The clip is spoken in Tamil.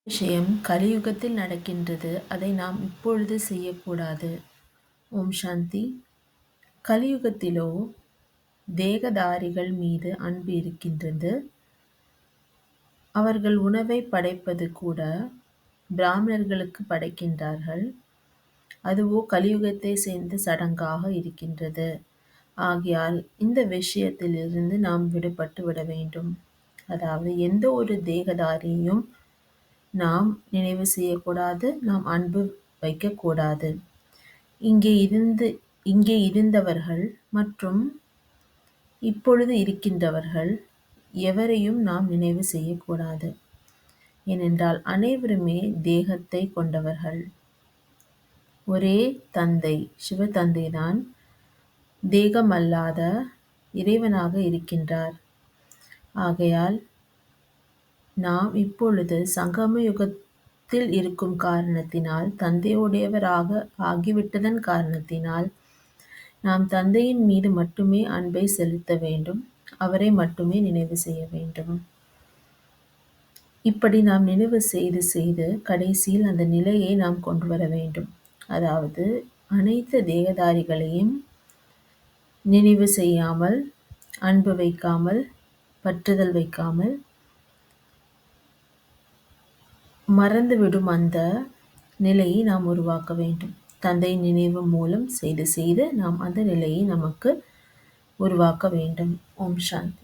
விஷயம் கலியுகத்தில் நடக்கின்றது. அதை நாம் இப்பொழுது செய்யக்கூடாது. ஓம் சாந்தி. கலியுகத்திலோ தேகதாரிகள் மீது அன்பு இருக்கின்றது. அவர்கள் உணவை படைப்பது கூட பிராமணர்களுக்கு படைக்கின்றார்கள். அதுவோ கலியுகத்தை சேர்ந்த சடங்காக இருக்கின்றது. ஆகையால் இந்த விஷயத்திலிருந்து நாம் விடுபட்டு விட வேண்டும். அதாவது எந்த ஒரு தேகதாரியையும் நாம் நினைவு செய்யக்கூடாது, நாம் அன்பு வைக்கக்கூடாது. இங்கே இருந்தவர்கள் மற்றும் இப்பொழுது இருக்கின்றவர்கள் எவரையும் நாம் நினைவு செய்யக்கூடாது. ஏனென்றால் அனைவருமே தேகத்தை கொண்டவர்கள். ஒரே தந்தை, சிவதந்தைதான் தேகமல்லாத இறைவனாக இருக்கின்றார். ஆகையால் நாம் இப்பொழுது சங்கம யுகத்தில் இருக்கும் காரணத்தினால், தந்தையுடையவராக ஆகிவிட்டதன் காரணத்தினால், நாம் தந்தையின் மீது மட்டுமே அன்பை செலுத்த வேண்டும். அவரை மட்டுமே நினைவு செய்ய வேண்டும். இப்படி நாம் நினைவு செய்து செய்து கடைசியில் அந்த நிலையை நாம் கொண்டு வர வேண்டும். அதாவது அனைத்து தேகதாரிகளையும் நினைவு செய்யாமல், அன்பு வைக்காமல், பற்றுதல் வைக்காமல், மறந்துவிடும் அந்த நிலையை நாம் உருவாக்க வேண்டும். தந்தை நினைவு மூலம் செய்து செய்து நாம் அந்த நிலையை நமக்கு உருவாக்க வேண்டும். ஓம் சாந்தி.